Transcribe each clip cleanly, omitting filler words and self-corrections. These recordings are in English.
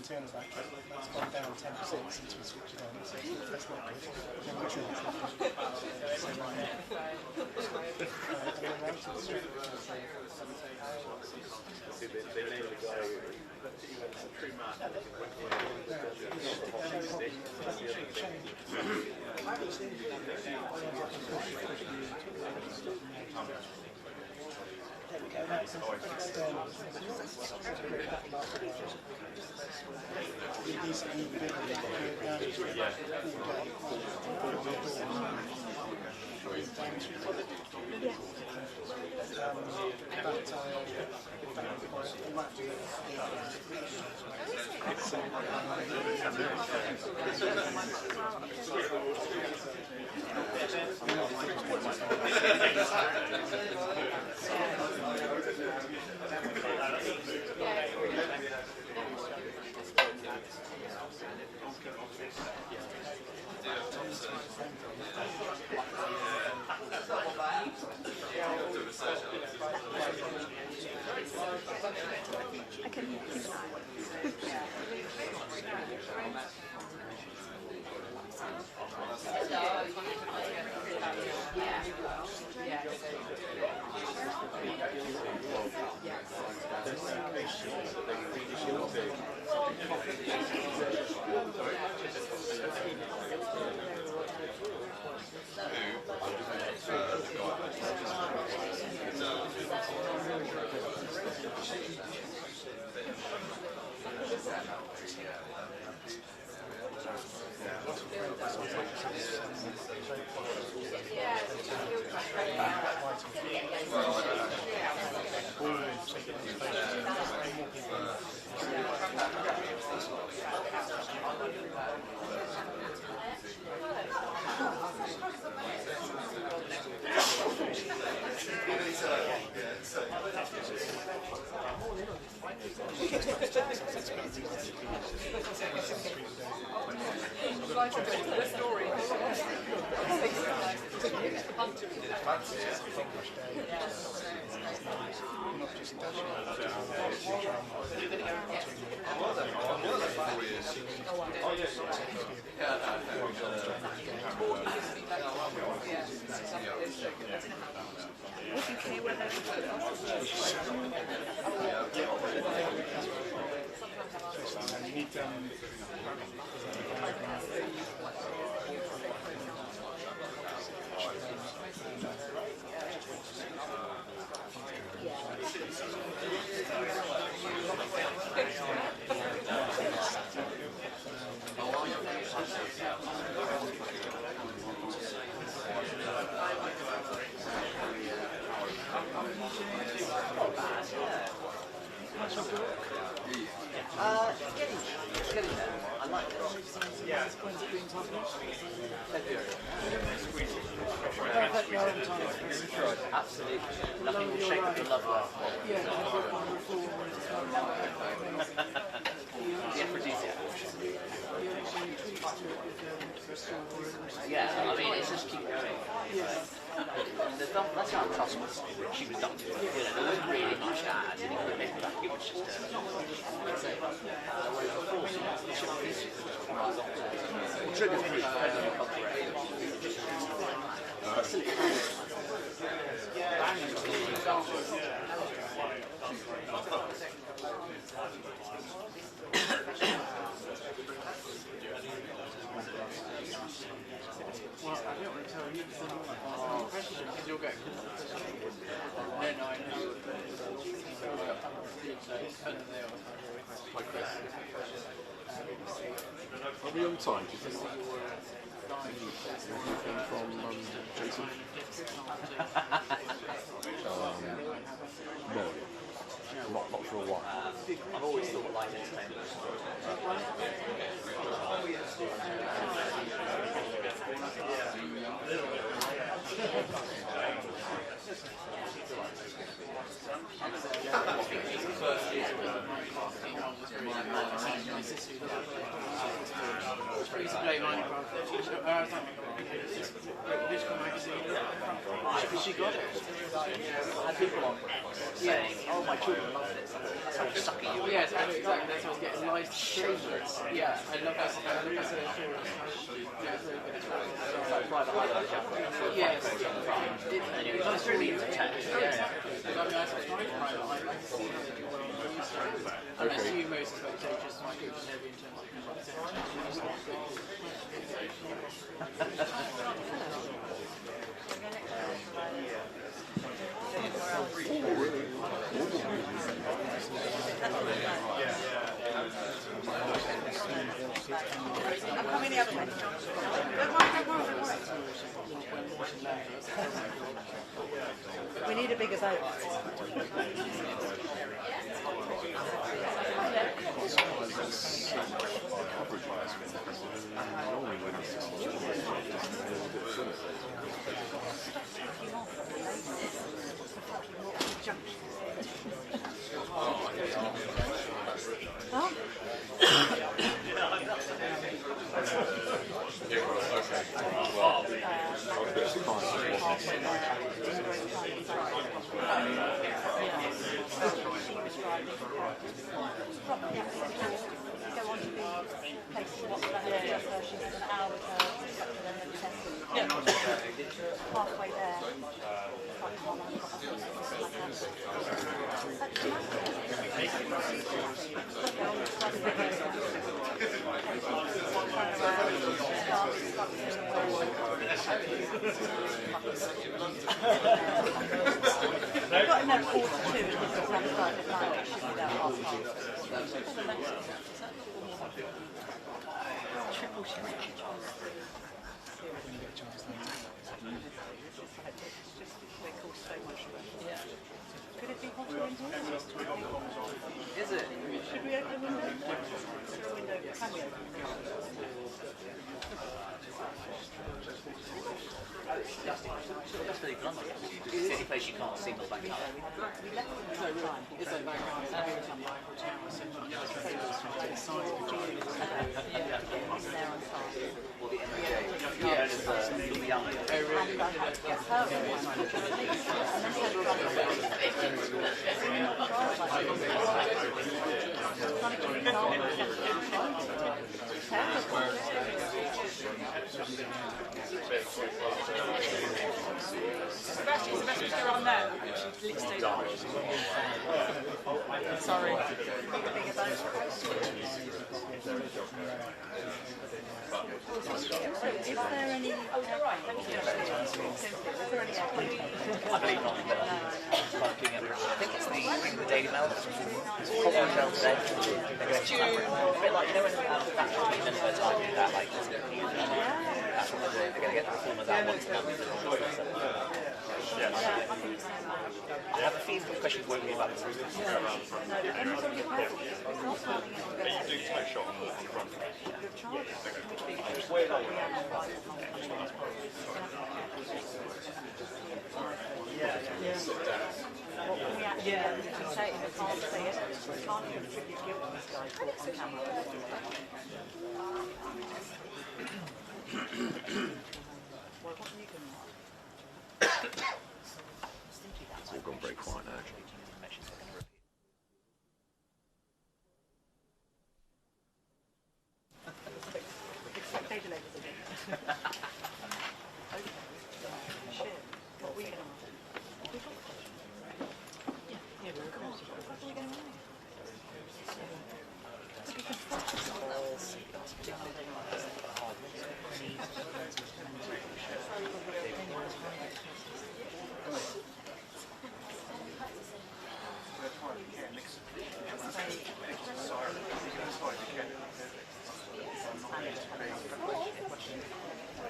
That's gone down 10% since we switched it on, so that's not good. Getting there. I like it. Absolutely. Nothing will shake the love life. The aphrodisiac. Yeah, I mean, it's just keep going. That's how Tusk was. She was done. You know, there wasn't really much to add. It was just trigger free, president of Well, I don't want to tell you because you'll get then I know Are we on time? Do you think? From Jason? No. Not for a while. I've always thought live entertainment was she got it. I had people on saying, "Oh, my children love this." That's how sucky you are. Yes, exactly. That's what I was getting nice shameless. Yeah, I love that. I love that sort of story. It's like private highlight chapter. Yes. And it was really into text. Yeah. And I assume most expectations might go to heavy in terms I'm coming the other way. We need a bigger boat. Halfway there. I've got enough 42 and this is on Friday night. It should be about half triple shake. They cause so much work. Yeah. Could it be hotter in here? Is it? Should we open the window? Is there a window? Can we open the window? That's really blunt, I guess. It's the only place you can't see the back up. We left them at the time. It's like back on the Eiffel Tower, so much the size of the joint. There on site. Or the MJ. Yeah, it's the young. And her one, and then her brother. Is the messenger on there? She's literally on. Sorry. Is there any... I believe not. I think it's the Daily Mail that's probably shown today. They're going to a bit like, you know, when that's 20 minutes at a time, do that, like, that's what they're doing. They're going to get the performers out once a month. I have a feeling the questions won't be about the group. You do take shot on the front. Yeah, you can say it, you can't say it. You can't even attribute guilt to this guy caught on camera. Well, what are you going to It's all gone very quiet now, actually. Spectator legs again. Shit. What are we going to do? Yeah, we're across. What are we going to do?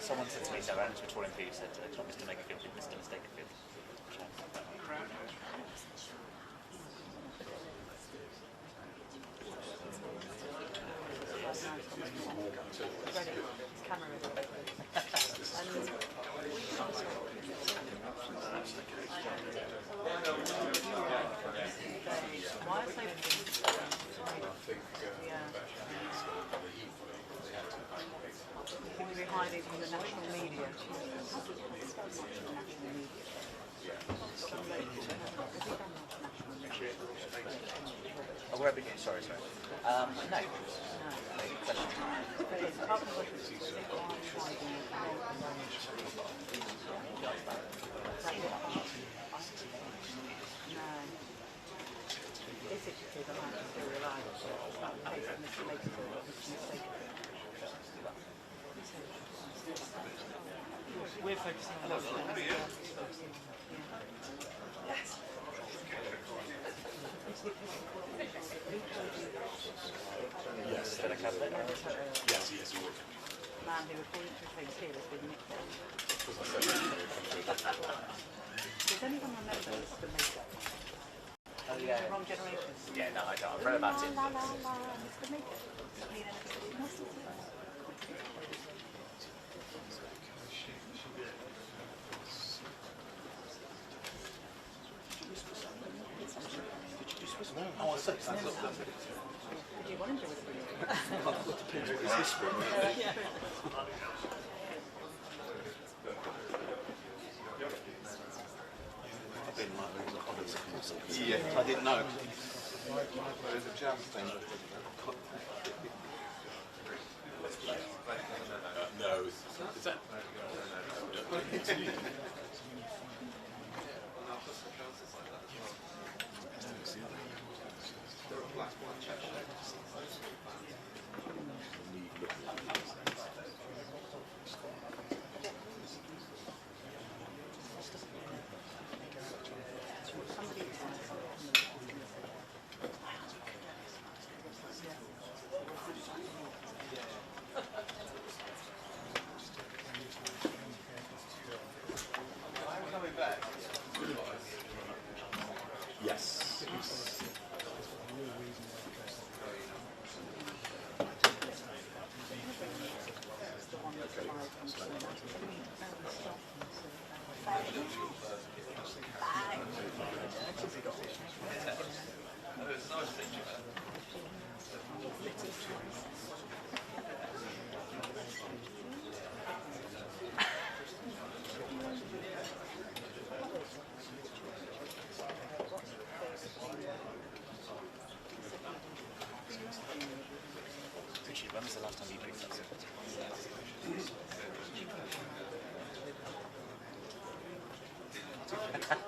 Someone said to me, so Aaron's Victorian P said, it's not Mr. Makerfield, it's Mr. Mistakerfield. Ready. Camera ready. Why are they... We're hiding from the national media. Oh, where are we going? Sorry. No. Question. We're focusing on Yes. Yes, you would. man who, according to his here, has been nicked down. Does anyone remember the makeup? Oh, yeah. The wrong generation. Yeah, no, I don't. I've read about it. La, la, la, Mr. Makeup. Does it mean anything? Oh, I said that. Did you want him to whisper? Depends what he's whispering. I've been like all the hobbies of music. Yeah, I didn't know. There's a jazz thing. No. Is that? Yes. Richard, when was the last time you picked up something? Got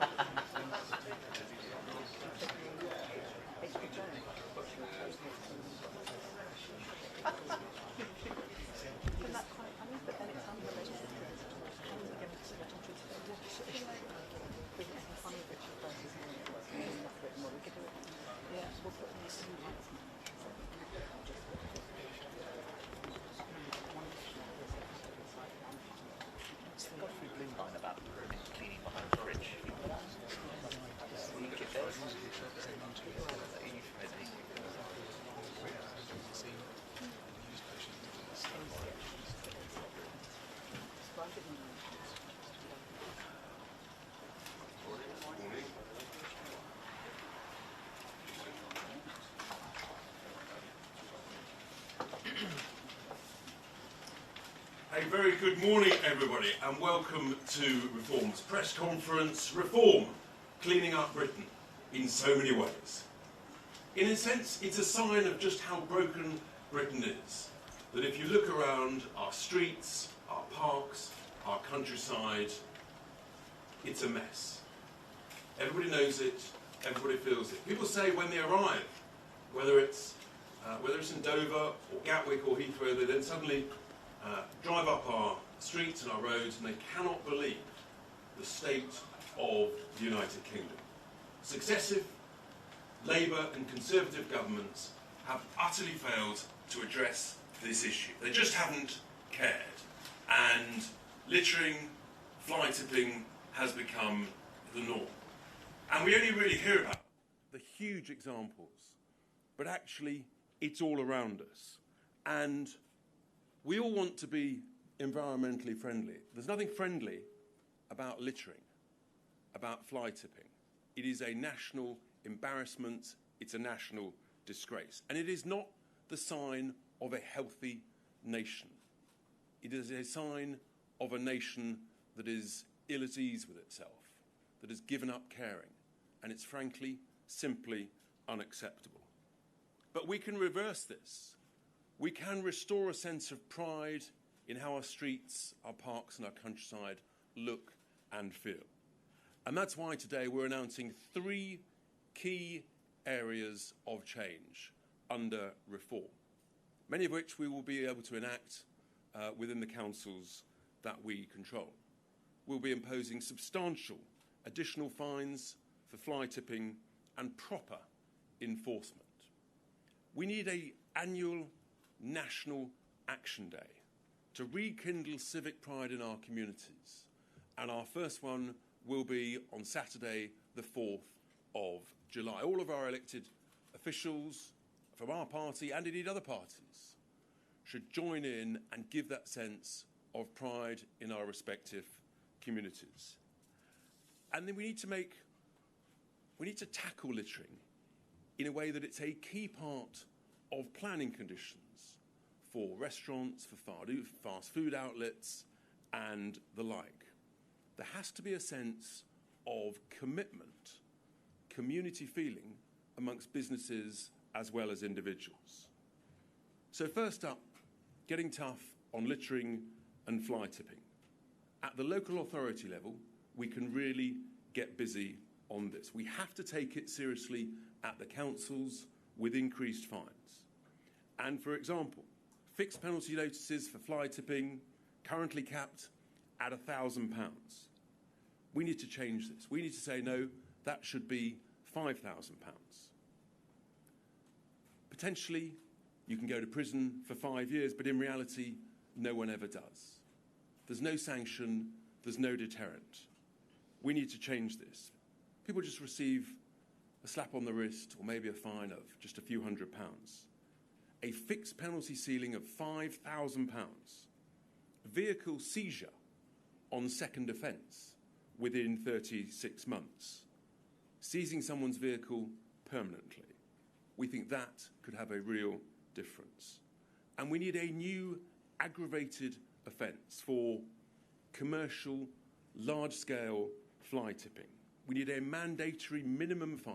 a blue line about cleaning behind the fridge. Look at this. A very good morning, everybody, and welcome to Reform's press conference. Reform, cleaning up Britain in so many ways. In a sense, it's a sign of just how broken Britain is. That if you look around our streets, our parks, our countryside, it's a mess. Everybody knows it, everybody feels it. People say when they arrive, whether it's in Dover or Gatwick or Heathrow, they then suddenly drive up our streets and our roads, and they cannot believe the state of the United Kingdom. Successive Labour and Conservative governments have utterly failed to address this issue. They just haven't cared. And littering, fly tipping has become the norm. And we only really hear about the huge examples, but actually it's all around us. And we all want to be environmentally friendly. There's nothing friendly about littering, about fly tipping. It is a national embarrassment, it's a national disgrace. And it is not the sign of a healthy nation. It is a sign of a nation that is ill at ease with itself, that has given up caring, and it's frankly, simply unacceptable. But we can reverse this. We can restore a sense of pride in how our streets, our parks and our countryside look and feel. And that's why today we're announcing 3 key areas of change under reform, many of which we will be able to enact within the councils that we control. We'll be imposing substantial additional fines for fly tipping and proper enforcement. We need an annual National Action Day to rekindle civic pride in our communities. And our first one will be on Saturday, the 4th of July. All of our elected officials from our party and indeed other parties should join in and give that sense of pride in our respective communities. And then we need to tackle littering in a way that it's a key part of planning conditions for restaurants, for fast food outlets and the like. There has to be a sense of commitment, community feeling amongst businesses as well as individuals. So first up, getting tough on littering and fly tipping. At the local authority level, we can really get busy on this. We have to take it seriously at the councils with increased fines. And for example, fixed penalty notices for fly tipping, currently capped at £1,000. We need to change this. We need to say, no, that should be £5,000. Potentially, you can go to prison for 5 years, but in reality, no one ever does. There's no sanction, there's no deterrent. We need to change this. People just receive a slap on the wrist or maybe a fine of just a few £100s. A fixed penalty ceiling of £5,000. Vehicle seizure on second offence within 36 months. Seizing someone's vehicle permanently. We think that could have a real difference. And we need a new aggravated offence for commercial, large-scale fly tipping. We need a mandatory minimum fine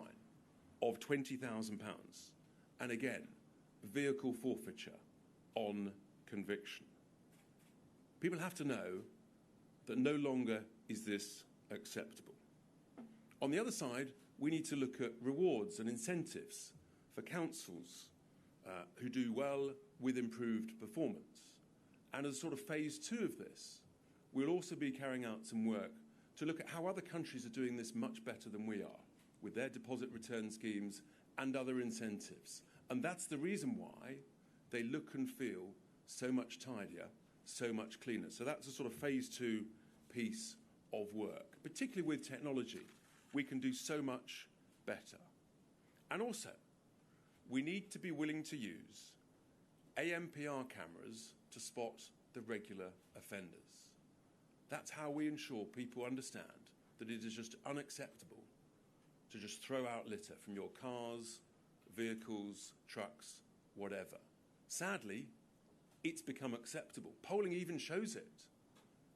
of £20,000. And again, vehicle forfeiture on conviction. People have to know that no longer is this acceptable. On the other side, we need to look at rewards and incentives for councils who do well with improved performance. And as sort of phase 2 of this, we'll also be carrying out some work to look at how other countries are doing this much better than we are, with their deposit return schemes and other incentives. And that's the reason why they look and feel so much tidier, so much cleaner. So that's a sort of phase 2 piece of work. Particularly with technology, we can do so much better. And also, we need to be willing to use AMPR cameras to spot the regular offenders. That's how we ensure people understand that it is just unacceptable to just throw out litter from your cars, vehicles, trucks, whatever. Sadly, it's become acceptable. Polling even shows it.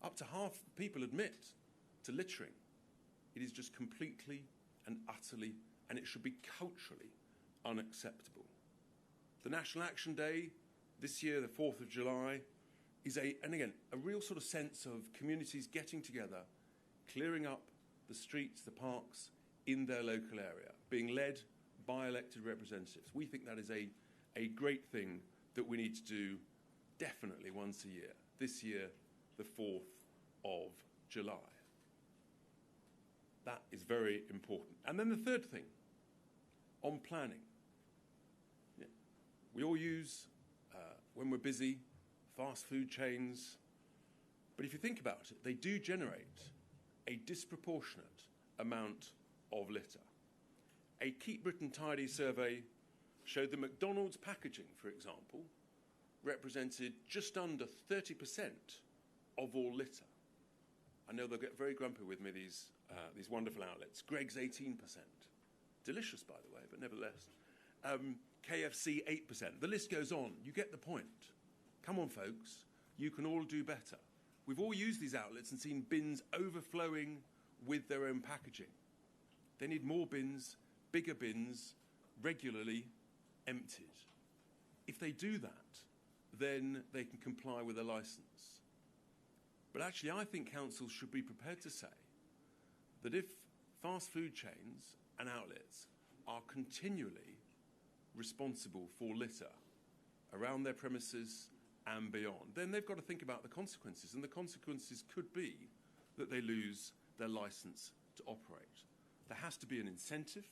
Up to half of people admit to littering. It is just completely and utterly, and it should be culturally unacceptable. The National Action Day this year, the 4th of July, is a real sort of sense of communities getting together, clearing up the streets, the parks in their local area, being led by elected representatives. We think that is a great thing that we need to do definitely once a year. This year, the 4th of July. That is very important. And then the third thing, on planning. Yeah. We all use, when we're busy, fast food chains. But if you think about it, they do generate a disproportionate amount of litter. A Keep Britain Tidy survey showed that McDonald's packaging, for example, represented just under 30% of all litter. I know they'll get very grumpy with me, these wonderful outlets. Greggs 18%. Delicious, by the way, but nevertheless. KFC 8%. The list goes on. You get the point. Come on, folks. You can all do better. We've all used these outlets and seen bins overflowing with their own packaging. They need more bins, bigger bins, regularly emptied. If they do that, then they can comply with a licence. But actually, I think councils should be prepared to say that if fast food chains and outlets are continually responsible for litter around their premises and beyond, then they've got to think about the consequences. And the consequences could be that they lose their licence to operate. There has to be an incentive,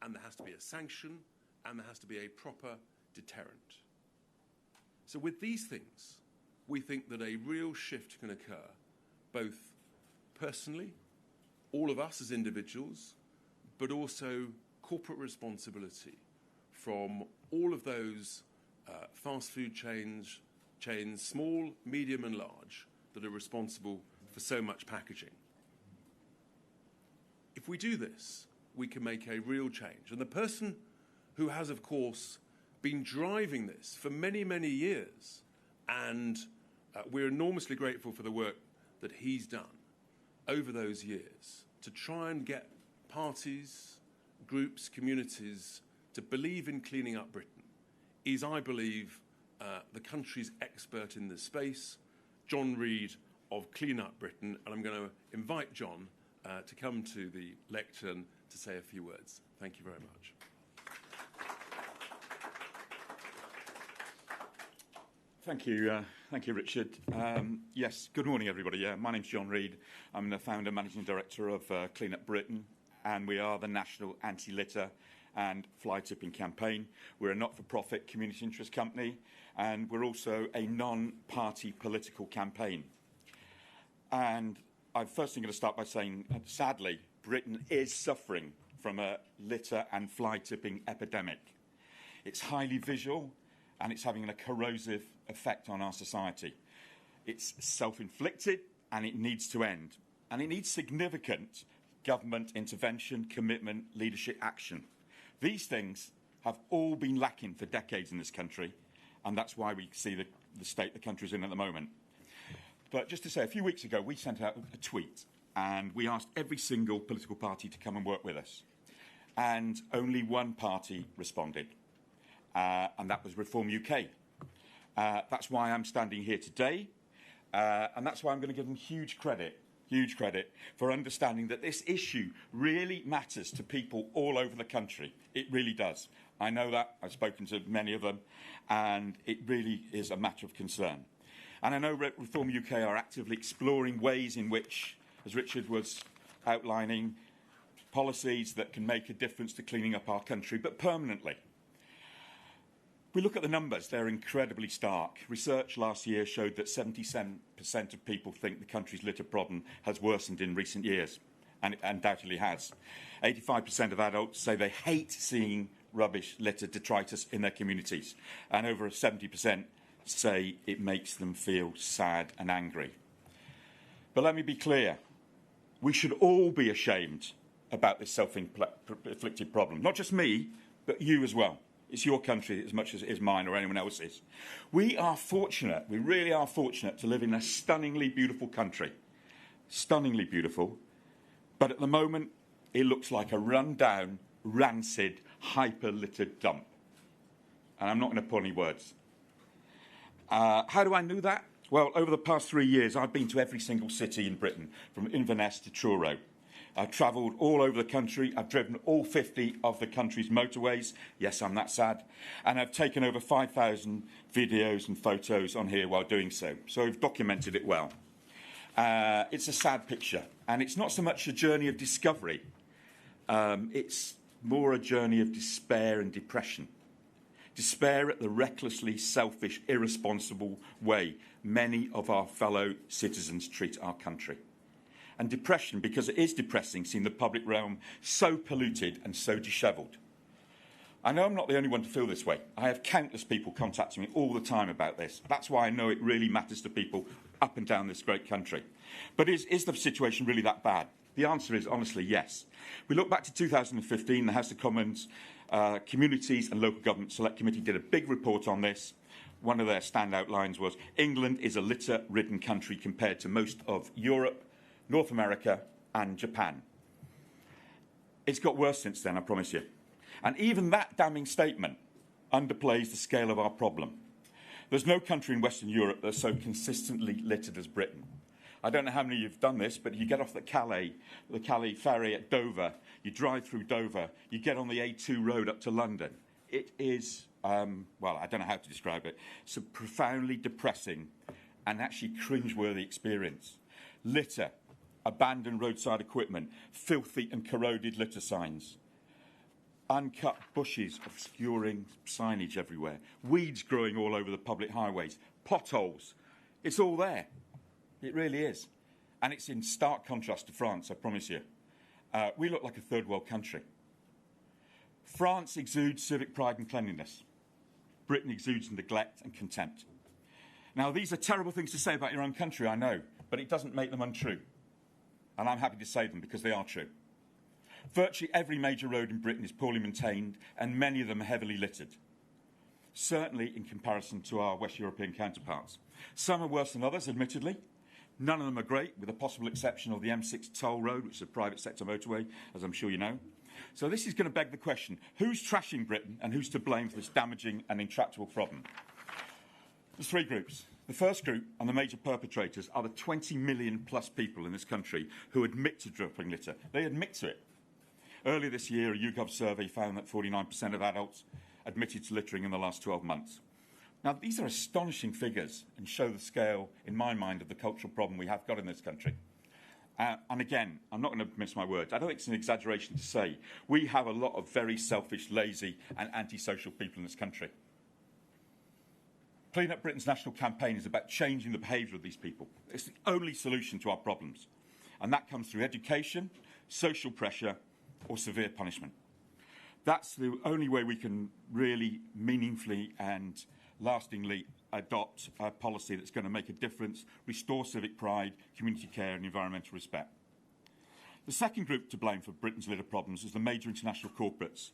and there has to be a sanction, and there has to be a proper deterrent. So with these things, we think that a real shift can occur, both personally, all of us as individuals, but also corporate responsibility from all of those fast food chains, small, medium and large, that are responsible for so much packaging. If we do this, we can make a real change. And the person who has, of course, been driving this for many, many years, and we're enormously grateful for the work that he's done over those years to try and get parties, groups, communities to believe in cleaning up Britain, is, I believe, the country's expert in this space, John Reid of Clean Up Britain, and I'm going to invite John to come to the lectern to say a few words. Thank you very much. Thank you, Richard. Yes, good morning, everybody. My name's John Reid. I'm the founder, managing director of Clean Up Britain, and we are the National Anti-Litter and Fly Tipping Campaign. We're a not-for-profit community interest company, and we're also a non-party political campaign. And I'm first going to start by saying, sadly, Britain is suffering from a litter and fly tipping epidemic. It's highly visual, and it's having a corrosive effect on our society. It's self-inflicted, and it needs to end. And it needs significant government intervention, commitment, leadership action. These things have all been lacking for decades in this country, and that's why we see the state the country's in at the moment. But just to say, a few weeks ago, we sent out a tweet, and we asked every single political party to come and work with us. And only one party responded, and that was Reform UK. That's why I'm standing here today, and that's why I'm going to give them huge credit huge credit for understanding that this issue really matters to people all over the country. It really does. I know that. I've spoken to many of them, and it really is a matter of concern. And I know Reform UK are actively exploring ways in which, as Richard was outlining, policies that can make a difference to cleaning up our country, but permanently. We look at the numbers, they're incredibly stark. Research last year showed that 77% of people think the country's litter problem has worsened in recent years, and it undoubtedly has. 85% of adults say they hate seeing rubbish, litter, detritus in their communities, and over 70% say it makes them feel sad and angry. But let me be clear, we should all be ashamed about this self-inflicted problem. Not just me, but you as well. It's your country as much as it is mine or anyone else's. We are fortunate, we really are fortunate to live in a stunningly beautiful country. Stunningly beautiful. But at the moment, it looks like a run-down, rancid, hyper-littered dump. And I'm not going to put any words. How do I know that? Well, over the past 3 years, I've been to every single city in Britain, from Inverness to Truro. I've travelled all over the country. I've driven all 50 of the country's motorways. Yes, I'm that sad. And I've taken over 5,000 videos and photos on here while doing so. So I've documented it well. It's a sad picture. And it's not so much a journey of discovery. It's more a journey of despair and depression. Despair at the recklessly selfish, irresponsible way many of our fellow citizens treat our country. And depression, because it is depressing seeing the public realm so polluted and so dishevelled. I know I'm not the only one to feel this way. I have countless people contacting me all the time about this. That's why I know it really matters to people up and down this great country. But is the situation really that bad? The answer is, honestly, yes. We look back to 2015, the House of Commons Communities and Local Government Select Committee did a big report on this. One of their standout lines was, England is a litter-ridden country compared to most of Europe, North America and Japan. It's got worse since then, I promise you. And even that damning statement underplays the scale of our problem. There's no country in Western Europe that's so consistently littered as Britain. I don't know how many of you have done this, but you get off the Calais ferry at Dover, you drive through Dover, you get on the A2 road up to London. It is, well, I don't know how to describe it. It's a profoundly depressing and actually cringeworthy experience. Litter, abandoned roadside equipment, filthy and corroded litter signs, uncut bushes obscuring signage everywhere, weeds growing all over the public highways, potholes. It's all there. It really is. And it's in stark contrast to France, I promise you. We look like a third world country. France exudes civic pride and cleanliness. Britain exudes neglect and contempt. Now, these are terrible things to say about your own country, I know, but it doesn't make them untrue. And I'm happy to say them because they are true. Virtually every major road in Britain is poorly maintained, and many of them are heavily littered. Certainly in comparison to our West European counterparts. Some are worse than others, admittedly. None of them are great, with the possible exception of the M6 toll road, which is a private sector motorway, as I'm sure you know. So this is going to beg the question, who's trashing Britain and who's to blame for this damaging and intractable problem? There's three groups. The first group, and the major perpetrators, are the 20 million plus people in this country who admit to dropping litter. They admit to it. Earlier this year, a YouGov survey found that 49% of adults admitted to littering in the last 12 months. Now, these are astonishing figures and show the scale, in my mind, of the cultural problem we have got in this country. And again, I'm not going to mince my words. I don't think it's an exaggeration to say we have a lot of very selfish, lazy and antisocial people in this country. Clean Up Britain's national campaign is about changing the behaviour of these people. It's the only solution to our problems. And that comes through education, social pressure or severe punishment. That's the only way we can really meaningfully and lastingly adopt a policy that's going to make a difference, restore civic pride, community care and environmental respect. The second group to blame for Britain's litter problems is the major international corporates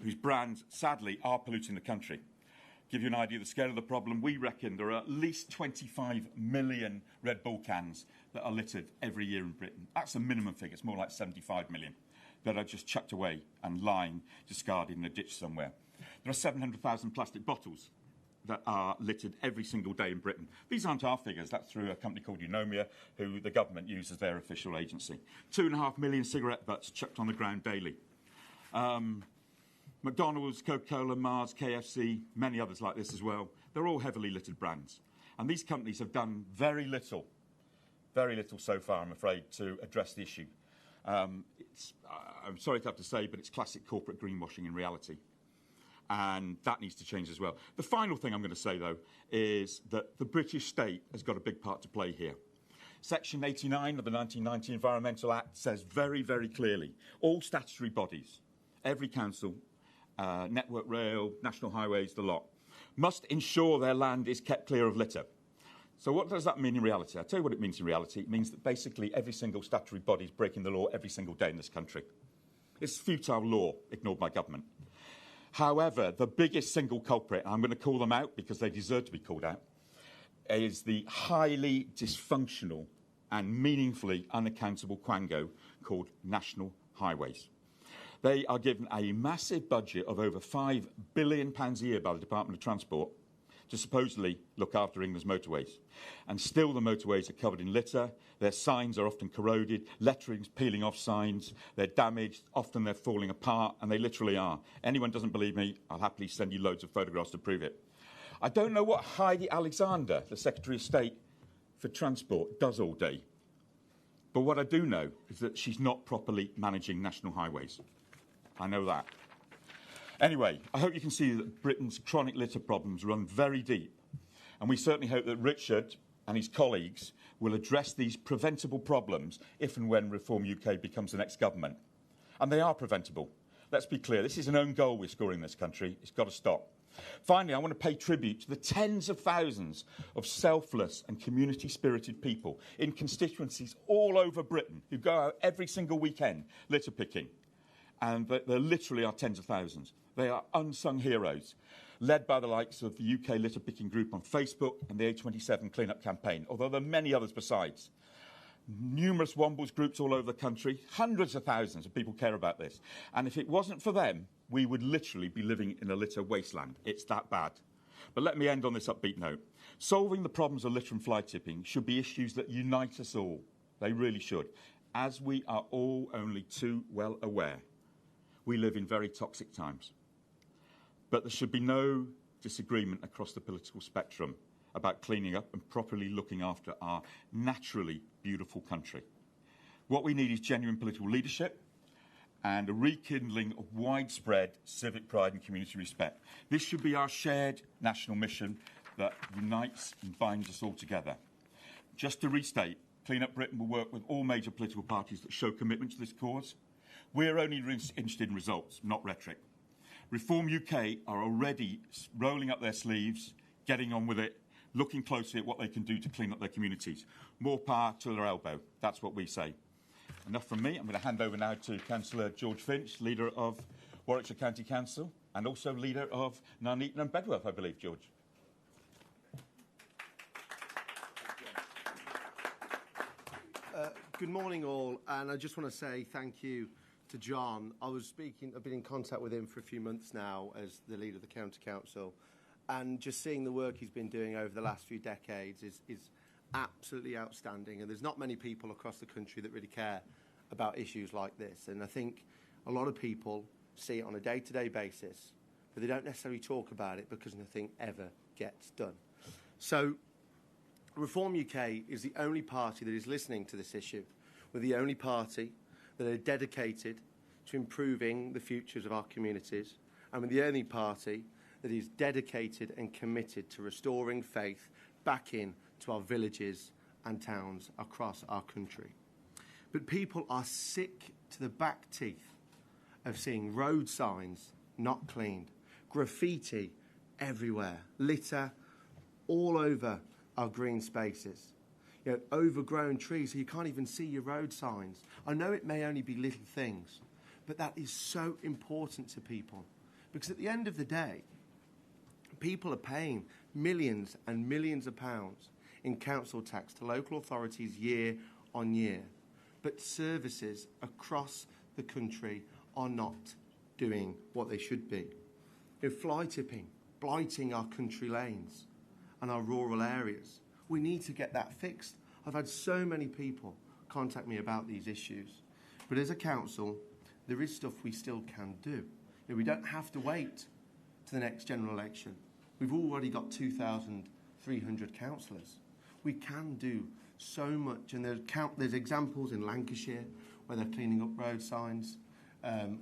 whose brands, sadly, are polluting the country. To give you an idea of the scale of the problem, we reckon there are at least 25 million Red Bull cans that are littered every year in Britain. That's a minimum figure. It's more like 75 million that are just chucked away and lying discarded in a ditch somewhere. There are 700,000 plastic bottles that are littered every single day in Britain. These aren't our figures. That's through a company called Eunomia, who the government uses as their official agency. 2.5 million cigarette butts chucked on the ground daily. McDonald's, Coca-Cola, Mars, KFC, many others like this as well. They're all heavily littered brands. And these companies have done very little so far, I'm afraid, to address the issue. I'm sorry to have to say, but it's classic corporate greenwashing in reality. And that needs to change as well. The final thing I'm going to say, though, is that the British state has got a big part to play here. Section 89 of the 1990 Environmental Act says very, very clearly, all statutory bodies, every council, Network Rail, National Highways, the lot, must ensure their land is kept clear of litter. So what does that mean in reality? I'll tell you what it means in reality. It means that basically every single statutory body is breaking the law every single day in this country. It's futile law ignored by government. However, the biggest single culprit, and I'm going to call them out because they deserve to be called out, is the highly dysfunctional and meaningfully unaccountable quango called National Highways. They are given a massive budget of over £5 billion a year by the Department of Transport to supposedly look after England's motorways. And still the motorways are covered in litter, their signs are often corroded, lettering's peeling off signs, they're damaged, often they're falling apart, and they literally are. Anyone doesn't believe me, I'll happily send you loads of photographs to prove it. I don't know what Heidi Alexander, the Secretary of State for Transport, does all day. But what I do know is that she's not properly managing national highways. I know that. Anyway, I hope you can see that Britain's chronic litter problems run very deep. And we certainly hope that Richard and his colleagues will address these preventable problems if and when Reform UK becomes the next government. And they are preventable. Let's be clear, this is an own goal we're scoring in this country. It's got to stop. Finally, I want to pay tribute to the tens of thousands of selfless and community-spirited people in constituencies all over Britain who go out every single weekend litter picking. And there literally are tens of thousands. They are unsung heroes, led by the likes of the UK litter picking group on Facebook and the A27 clean-up campaign, although there are many others besides. Numerous Wombles groups all over the country, hundreds of thousands of people care about this. And if it wasn't for them, we would literally be living in a litter wasteland. It's that bad. But let me end on this upbeat note. Solving the problems of litter and fly tipping should be issues that unite us all. They really should. As we are all only too well aware, we live in very toxic times. But there should be no disagreement across the political spectrum about cleaning up and properly looking after our naturally beautiful country. What we need is genuine political leadership and a rekindling of widespread civic pride and community respect. This should be our shared national mission that unites and binds us all together. Just to restate, Clean Up Britain will work with all major political parties that show commitment to this cause. We're only interested in results, not rhetoric. Reform UK are already rolling up their sleeves, getting on with it, looking closely at what they can do to clean up their communities. More power to their elbow. That's what we say. Enough from me. I'm going to hand over now to Councillor George Finch, leader of Warwickshire County Council, and also leader of Nuneaton and Bedworth, I believe, George. Good morning, all, and I just want to say thank you to John. I've been in contact with him for a few months now as the leader of the County Council, and just seeing the work he's been doing over the last few decades is absolutely outstanding. And there's not many people across the country that really care about issues like this. And I think a lot of people see it on a day-to-day basis, but they don't necessarily talk about it because nothing ever gets done. So Reform UK is the only party that is listening to this issue. We're the only party that are dedicated to improving the futures of our communities, and we're the only party that is dedicated and committed to restoring faith back in to our villages and towns across our country. But people are sick to the back teeth of seeing road signs not cleaned, graffiti everywhere, litter all over our green spaces, overgrown trees so you can't even see your road signs. I know it may only be little things, but that is so important to people, because at the end of the day, people are paying millions and millions of pounds in council tax to local authorities year on year, but services across the country are not doing what they should be. Fly tipping, blighting our country lanes and our rural areas. We need to get that fixed. I've had so many people contact me about these issues. But as a council, there is stuff we still can do. You know, we don't have to wait to the next general election. We've already got 2,300 councillors. We can do so much, and there's examples in Lancashire where they're cleaning up road signs,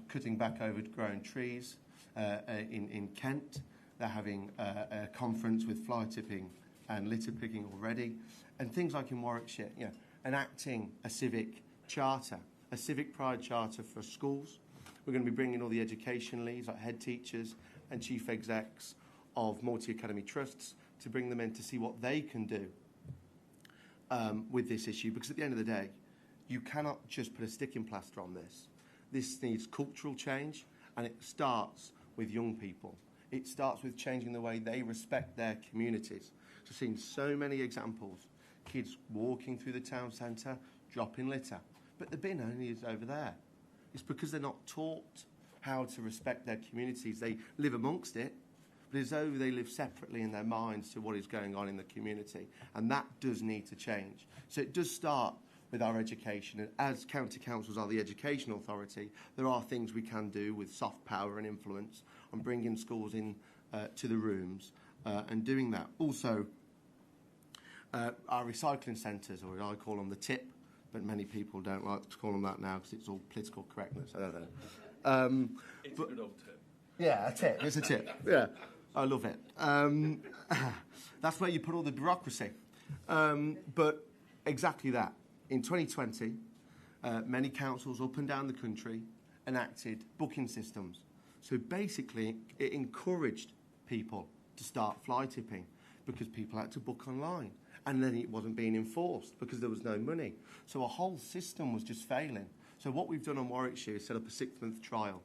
cutting back overgrown trees. In Kent, they're having a conference with fly tipping and litter picking already, and things like in Warwickshire, you know, enacting a civic charter, a civic pride charter for schools. We're going to be bringing all the education leads, like head teachers and chief execs of multi-academy trusts, to bring them in to see what they can do with this issue, because at the end of the day, you cannot just put a sticking plaster on this. This needs cultural change, and it starts with young people. It starts with changing the way they respect their communities. So I've seen so many examples, kids walking through the town centre, dropping litter, but the bin only is over there. It's because they're not taught how to respect their communities. They live amongst it, but as though they live separately in their minds to what is going on in the community. And that does need to change. So it does start with our education. And as county councils are the education authority, there are things we can do with soft power and influence on bringing schools in to the rooms and doing that. Also, our recycling centres, or I call them the tip, but many people don't like to call them that now because it's all political correctness. I don't know. It's a good old tip. Yeah, a tip. It's a tip. Yeah, I love it. That's where you put all the bureaucracy. But exactly that. In 2020, many councils up and down the country enacted booking systems. So basically, it encouraged people to start fly tipping because people had to book online. And then it wasn't being enforced because there was no money. So a whole system was just failing. So what we've done on Warwickshire is set up a 6-month trial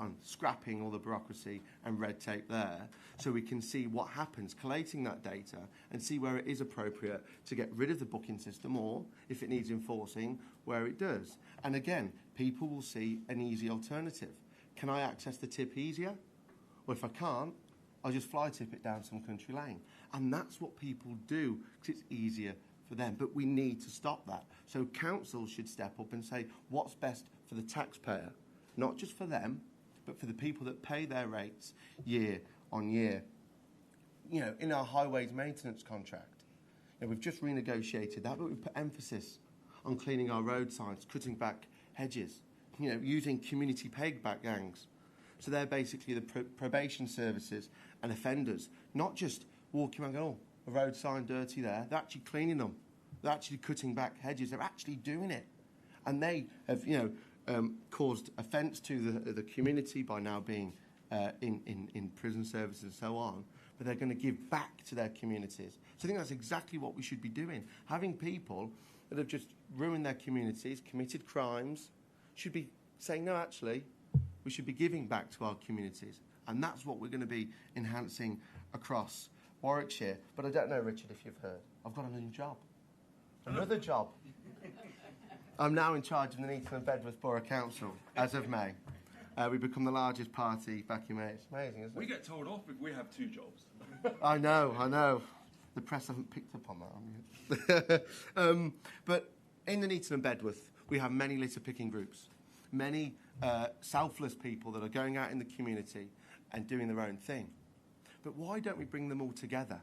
on scrapping all the bureaucracy and red tape there, so we can see what happens, collating that data and see where it is appropriate to get rid of the booking system, or if it needs enforcing, where it does. And again, people will see an easy alternative. Can I access the tip easier? Or if I can't, I'll just fly tip it down some country lane. And that's what people do because it's easier for them. But we need to stop that. So councils should step up and say what's best for the taxpayer, not just for them, but for the people that pay their rates year on year. You know, in our highways maintenance contract, you know, we've just renegotiated that, but we've put emphasis on cleaning our road signs, cutting back hedges, you know, using community payback gangs. So they're basically the probation services and offenders, not just walking around going, oh, a road sign dirty there. They're actually cleaning them. They're actually cutting back hedges. They're actually doing it. And they have, you know, caused offence to the community by now being in prison services and so on, but they're going to give back to their communities. So I think that's exactly what we should be doing. Having people that have just ruined their communities, committed crimes, should be saying, no, actually, we should be giving back to our communities. And that's what we're going to be enhancing across Warwickshire. But I don't know, Richard, if you've heard, I've got a new job. Another job. I'm now in charge of the Neatham and Bedworth Borough Council as of May. We become the largest party back in May. It's amazing, isn't it? We get told off if we have 2 jobs. I know. The press haven't picked up on that. But in the Neatham and Bedworth, we have many litter picking groups, many selfless people that are going out in the community and doing their own thing. But why don't we bring them all together?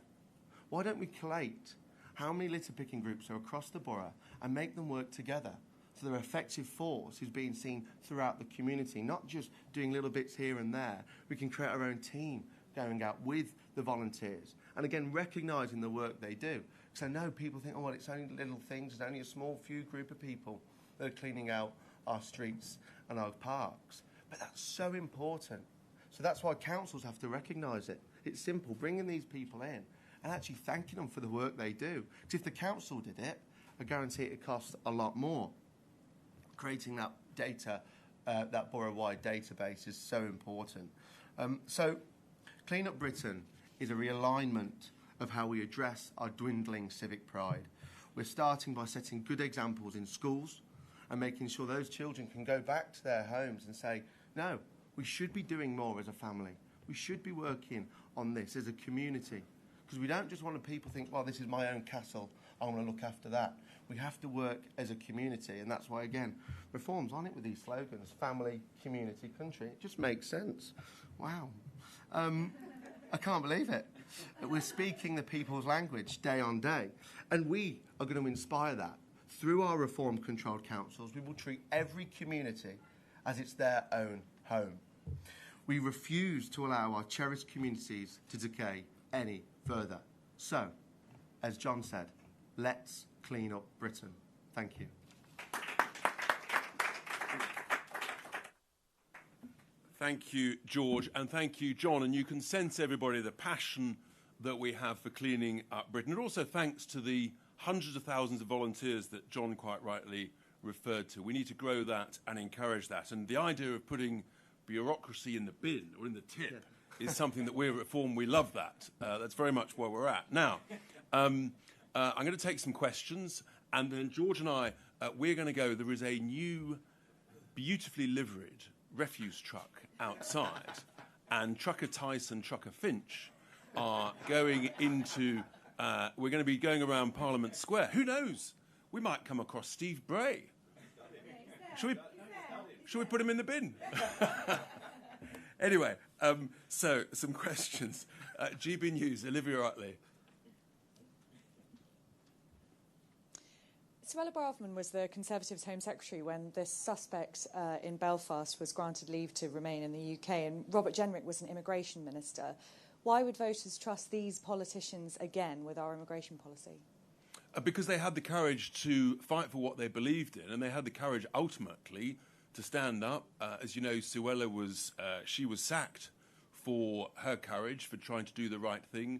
Why don't we collate how many litter picking groups are across the borough and make them work together so they're an effective force who's being seen throughout the community, not just doing little bits here and there. We can create our own team going out with the volunteers and again recognising the work they do. Because I know people think, oh, well, it's only little things, it's only a small few group of people that are cleaning out our streets and our parks. But that's so important. So that's why councils have to recognise it. It's simple, bringing these people in and actually thanking them for the work they do. Because if the council did it, I guarantee it costs a lot more. Creating that data, that borough-wide database is so important. So Clean Up Britain is a realignment of how we address our dwindling civic pride. We're starting by setting good examples in schools and making sure those children can go back to their homes and say, no, we should be doing more as a family. We should be working on this as a community, because we don't just want people to think, well, this is my own castle, I want to look after that. We have to work as a community, and that's why, again, Reform's on it with these slogans: family, community, country. It just makes sense. Wow. I can't believe it. We're speaking the people's language day on day, and we are going to inspire that. Through our Reform-controlled councils, we will treat every community as it's their own home. We refuse to allow our cherished communities to decay any further. So, as John said, let's clean up Britain. Thank you. Thank you, George, and thank you, John. And you can sense, everybody, the passion that we have for cleaning up Britain. And also thanks to the hundreds of thousands of volunteers that John quite rightly referred to. We need to grow that and encourage that. And the idea of putting bureaucracy in the bin or in the tip is something that we're at Reform, we love that. That's very much where we're at. Now, I'm going to take some questions, and then George and I, we're going to go. There is a new, beautifully liveried refuse truck outside, and Trucker Tice and Trucker Finch are going into, we're going to be going around Parliament Square. Who knows? We might come across Steve Bray. Should we put him in the bin? Anyway, so some questions. GB News, Olivia Utley. Suella Braverman was the Conservatives' Home Secretary when this suspect in Belfast was granted leave to remain in the UK, and Robert Jenrick was an immigration minister. Why would voters trust these politicians again with our immigration policy? Because they had the courage to fight for what they believed in, and they had the courage ultimately to stand up. As you know, Suella was sacked for her courage, for trying to do the right thing,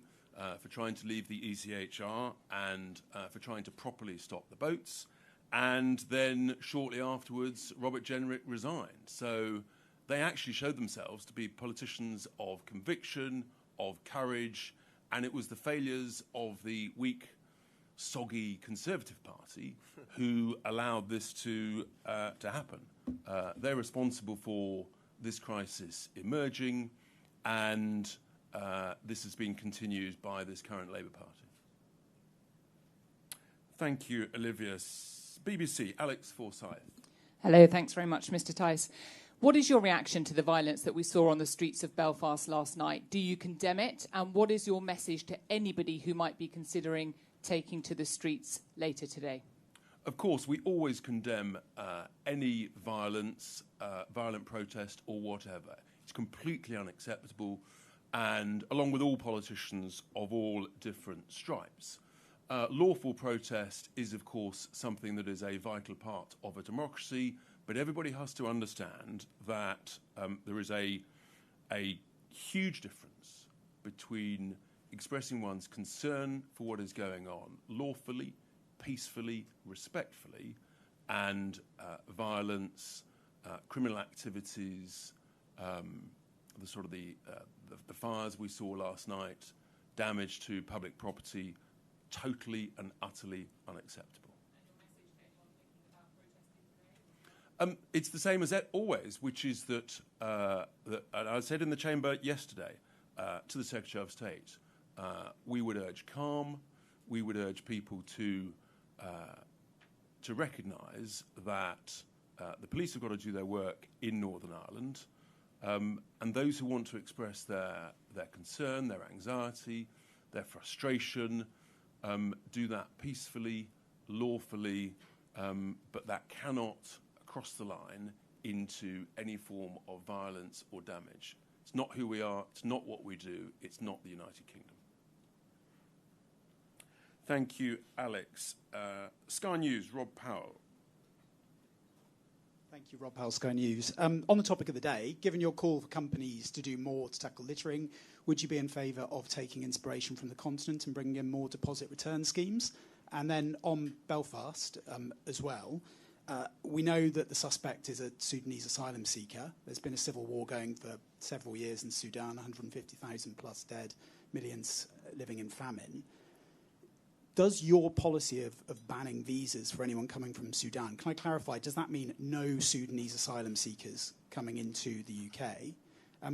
for trying to leave the ECHR, and for trying to properly stop the boats. And then shortly afterwards, Robert Jenrick resigned. So they actually showed themselves to be politicians of conviction, of courage, and it was the failures of the weak, soggy Conservative Party who allowed this to happen. They're responsible for this crisis emerging, and this has been continued by this current Labour Party. Thank you, Olivia. BBC, Alex Forsyth. Hello, thanks very much, Mr. Tice. What is your reaction to the violence that we saw on the streets of Belfast last night? Do you condemn it? And what is your message to anybody who might be considering taking to the streets later today? Of course, we always condemn any violence, violent protest or whatever. It's completely unacceptable, and along with all politicians of all different stripes. Lawful protest is, of course, something that is a vital part of a democracy, but everybody has to understand that there is a huge difference between expressing one's concern for what is going on lawfully, peacefully, respectfully, and violence, criminal activities, the fires we saw last night, damage to public property, totally and utterly unacceptable. It's the same as always, which is that, and I said in the chamber yesterday to the Secretary of State, we would urge calm. We would urge people to recognise that the police have got to do their work in Northern Ireland, and those who want to express their concern, their anxiety, their frustration, do that peacefully, lawfully, but that cannot cross the line into any form of violence or damage. It's not who we are, it's not what we do, it's not the United Kingdom. Thank you, Alex. Sky News, Rob Powell. Thank you, Rob Powell, Sky News. On the topic of the day, given your call for companies to do more to tackle littering, would you be in favour of taking inspiration from the continent and bringing in more deposit return schemes? And then on Belfast as well, we know that the suspect is a Sudanese asylum seeker. There's been a civil war going for several years in Sudan, 150,000 plus dead, millions living in famine. Does your policy of banning visas for anyone coming from Sudan, can I clarify, does that mean no Sudanese asylum seekers coming into the UK?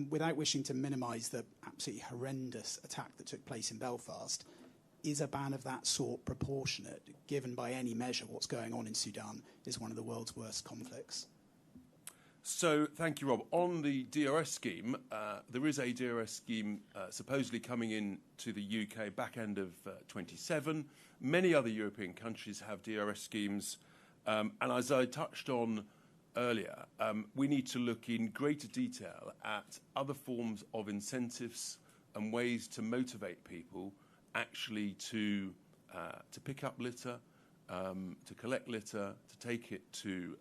Without wishing to minimise the absolutely horrendous attack that took place in Belfast, is a ban of that sort proportionate, given by any measure what's going on in Sudan is one of the world's worst conflicts? So, thank you, Rob. On the DRS scheme, there is a DRS scheme supposedly coming in to the UK back end of 27. Many other European countries have DRS schemes. And as I touched on earlier, we need to look in greater detail at other forms of incentives and ways to motivate people actually to pick up litter, to collect litter, to take it to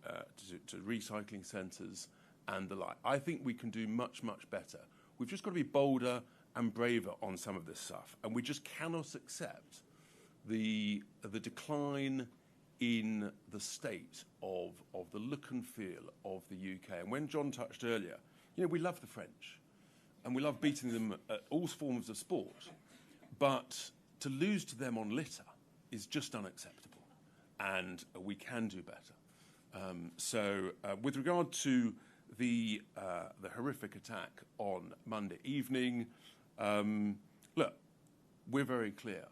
recycling centres and the like. I think we can do much, much better. We've just got to be bolder and braver on some of this stuff, and we just cannot accept the decline in the state of the look and feel of the UK. And when John touched earlier, we love the French, and we love beating them at all forms of sport. But to lose to them on litter is just unacceptable, and we can do better. So, with regard to the horrific attack on Monday evening, look, we're very clear.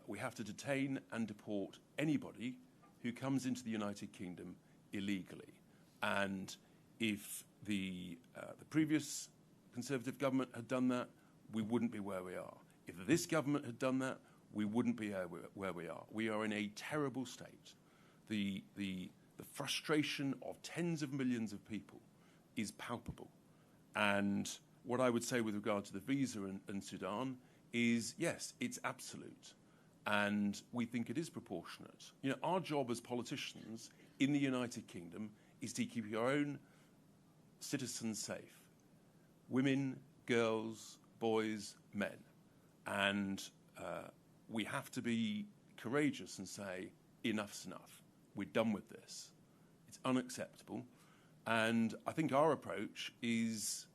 We have to detain and deport anybody who comes into the United Kingdom illegally. And if the previous Conservative government had done that, we wouldn't be where we are. If this government had done that, we wouldn't be where we are. We are in a terrible state. The frustration of tens of millions of people is palpable. And what I would say with regard to the visa and Sudan is, yes, it's absolute. And we think it is proportionate. Our job as politicians in the United Kingdom is to keep our own citizens safe. Women, girls, boys, men. And we have to be courageous and say, enough's enough. We're done with this. It's unacceptable. And I think our approach is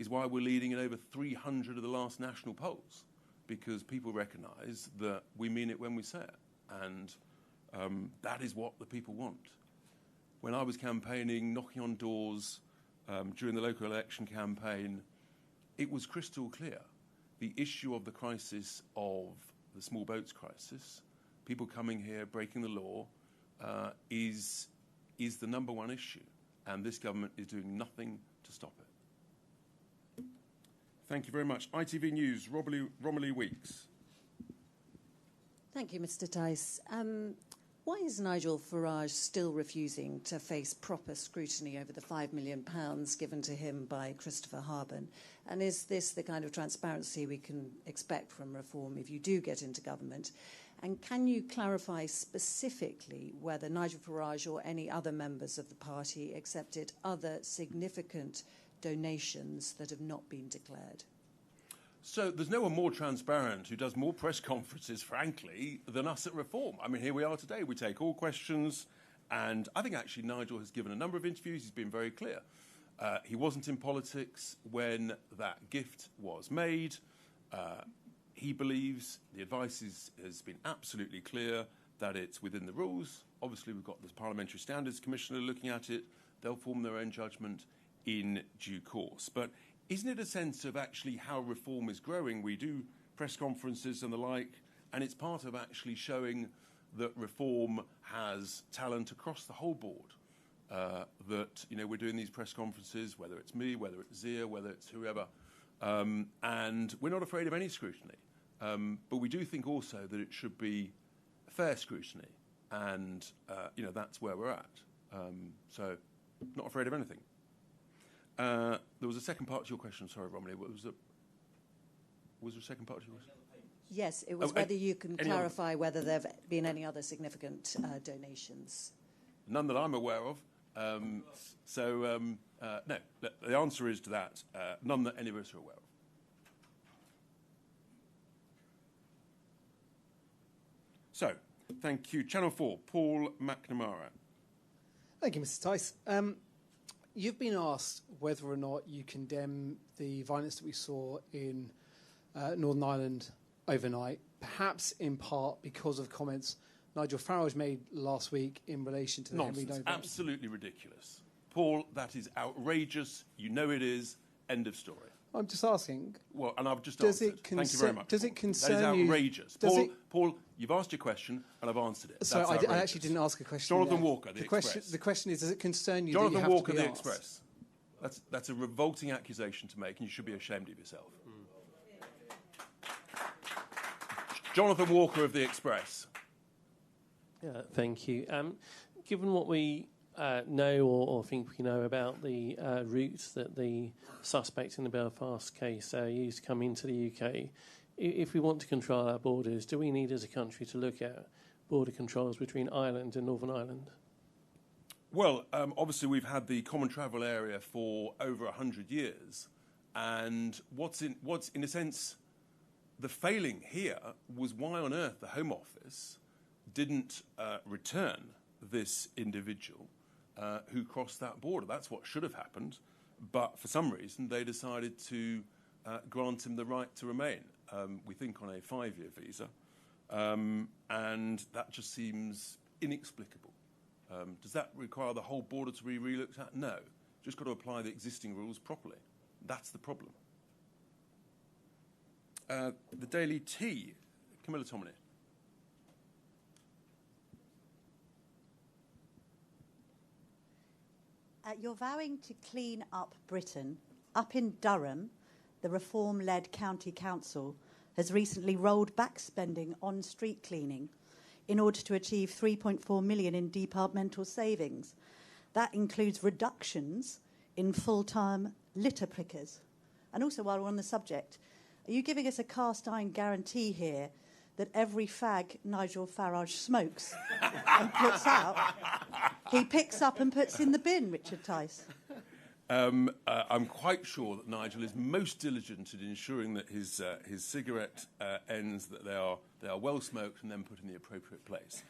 why we're leading in over 300 of the last national polls, because people recognise that we mean it when we say it. And that is what the people want. When I was campaigning, knocking on doors during the local election campaign, it was crystal clear. The issue of the crisis of the small boats crisis, people coming here, breaking the law, is the number one issue. And this government is doing nothing to stop it. Thank you very much. ITV News, Romilly Weeks. Thank you, Mr. Tice. Why is Nigel Farage still refusing to face proper scrutiny over the £5 million given to him by Christopher Harben? And is this the kind of transparency we can expect from Reform if you do get into government? And can you clarify specifically whether Nigel Farage or any other members of the party accepted other significant donations that have not been declared? So there's no one more transparent who does more press conferences, frankly, than us at Reform. I mean, here we are today. We take all questions. And I think actually Nigel has given a number of interviews. He's been very clear. He wasn't in politics when that gift was made. He believes the advice has been absolutely clear that it's within the rules. Obviously, we've got the Parliamentary Standards Commissioner looking at it. They'll form their own judgment in due course. But isn't it a sense of actually how Reform is growing? We do press conferences and the like, and it's part of actually showing that Reform has talent across the whole board. That we're doing these press conferences, whether it's me, whether it's Zia, whether it's whoever, and we're not afraid of any scrutiny. But we do think also that it should be fair scrutiny, and that's where we're at. So, not afraid of anything. There was a second part to your question. Sorry, Romilly. Was there a second part to your question? Yes, it was whether you can clarify whether there have been any other significant donations. None that I'm aware of. No. The answer is to that, none that any of us are aware of. So, thank you. Channel 4, Paul McNamara. Thank you, Mr. Tice. You've been asked whether or not you condemn the violence that we saw in Northern Ireland overnight, perhaps in part because of comments Nigel Farage made last week in relation to the Henry Noble. Absolutely ridiculous. Paul, that is outrageous. You know it is. End of story. I'm just asking. Well, and I've just does answered. It Thank you very much. Does it concern you? That is outrageous. you? Paul, you've asked your question, and I've answered it. Sorry, That's I actually didn't ask a question. Jonathan there. Walker, the Express. The question is, does it concern you Jonathan that you have Walker, to be the asked? Express. That's a revolting accusation to make, and you should be ashamed of yourself. Jonathan Walker of the Express. Thank you. Given what we know or think we know about the route that the suspect in the Belfast case used to come into the UK, if we want to control our borders, do we need as a country to look at border controls between Ireland and Northern Ireland? Well, obviously we've had the common travel area for over 100 years, and what's in a sense the failing here was why on earth the Home Office didn't return this individual who crossed that border. That's what should have happened, but for some reason they decided to grant him the right to remain. We think on a 5-year visa, and that just seems inexplicable. Does that require the whole border to be re-looked at? No. Just got to apply the existing rules properly. That's the problem. The Daily Tea, Camilla Tominey. You're vowing to clean up Britain. Up in Durham, the Reform-led county council has recently rolled back spending on street cleaning in order to achieve 3.4 million in departmental savings. That includes reductions in full-time litter pickers. And also, while we're on the subject, are you giving us a cast-iron guarantee here that every fag Nigel Farage smokes and puts out, he picks up and puts in the bin, Richard Tice? I'm quite sure that Nigel is most diligent in ensuring that his cigarette ends, that they are well smoked and then put in the appropriate place.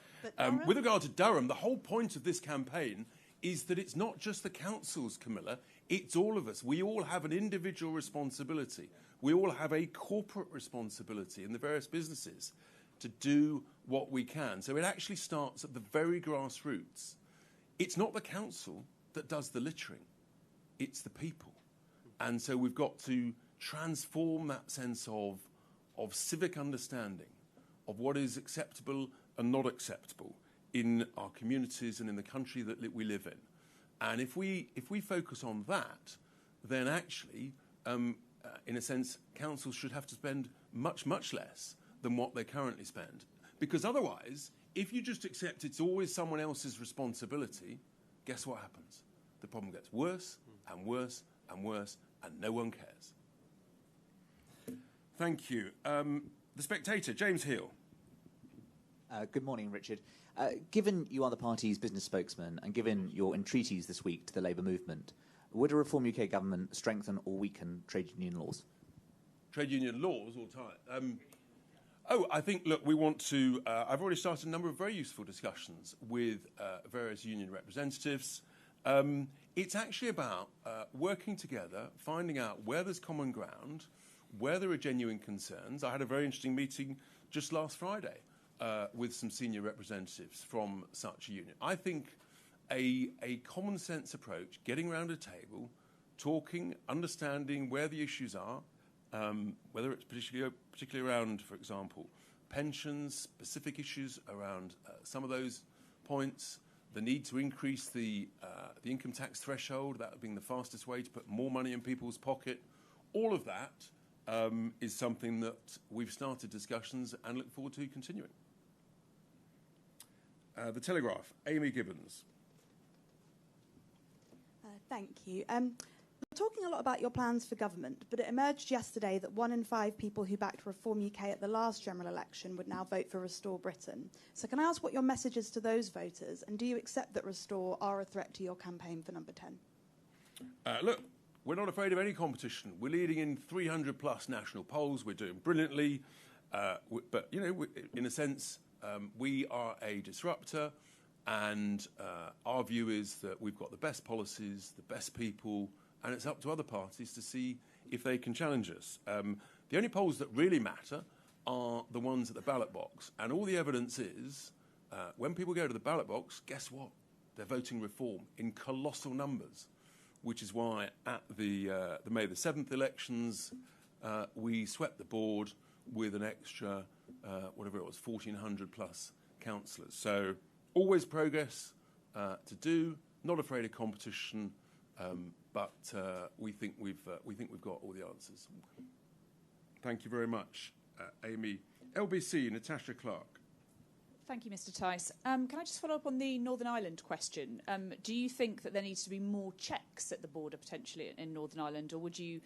With regard to Durham, the whole point of this campaign is that it's not just the councils, Camilla, it's all of us. We all have an individual responsibility. We all have a corporate responsibility in the various businesses to do what we can. So it actually starts at the very grassroots. It's not the council that does the littering. It's the people. And so we've got to transform that sense of civic understanding of what is acceptable and not acceptable in our communities and in the country that we live in. And if we focus on that, then actually, in a sense, councils should have to spend much, much less than what they currently spend. Because otherwise, if you just accept it's always someone else's responsibility, guess what happens? The problem gets worse and worse and worse, and no one cares. Thank you. The Spectator, James Heal. Good morning, Richard. Given you are the party's business spokesman and given your entreaties this week to the Labour movement, would a Reform UK government strengthen or weaken trade union laws? Trade union laws all the time. I think, look, we want to... I've already started a number of very useful discussions with various union representatives. It's actually about working together, finding out where there's common ground, where there are genuine concerns. I had a very interesting meeting just last Friday with some senior representatives from such a union. I think a common sense approach, getting around a table, talking, understanding where the issues are, whether it's particularly around, for example, pensions, specific issues around some of those points, the need to increase the income tax threshold, that being the fastest way to put more money in people's pocket. All of that is something that we've started discussions and look forward to continuing. The Telegraph, Amy Gibbons. Thank you. You're talking a lot about your plans for government, but it emerged yesterday that 1 in 5 people who backed Reform UK at the last general election would now vote for Restore Britain. So can I ask what your message is to those voters, and do you accept that Restore are a threat to your campaign for number 10? Look, we're not afraid of any competition. We're leading in 300-plus national polls. We're doing brilliantly. But, you know, in a sense, we are a disruptor, and our view is that we've got the best policies, the best people, and it's up to other parties to see if they can challenge us. The only polls that really matter are the ones at the ballot box, and all the evidence is when people go to the ballot box, guess what? They're voting Reform in colossal numbers. which is why at the May the 7th elections, we swept the board with an extra, whatever it was, 1,400 plus councillors. So always progress to do, not afraid of competition, but we think we've got all the answers. Thank you very much, Amy. LBC, Natasha Clark. Thank you, Mr. Tice. Can I just follow up on the Northern Ireland question? Do you think that there needs to be more checks at the border potentially in Northern Ireland, or would you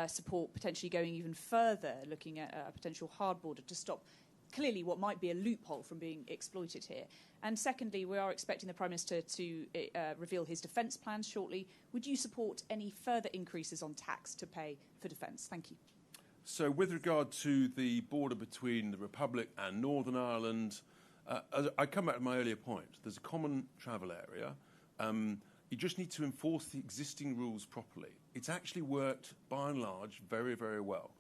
support potentially going even further, looking at a potential hard border to stop clearly what might be a loophole from being exploited here? And secondly, we are expecting the Prime Minister to reveal his defence plans shortly. Would you support any further increases on tax to pay for defence? Thank you. So with regard to the border between the Republic and Northern Ireland, I come back to my earlier point. There's a common travel area. You just need to enforce the existing rules properly. It's actually worked, by and large, very, very well.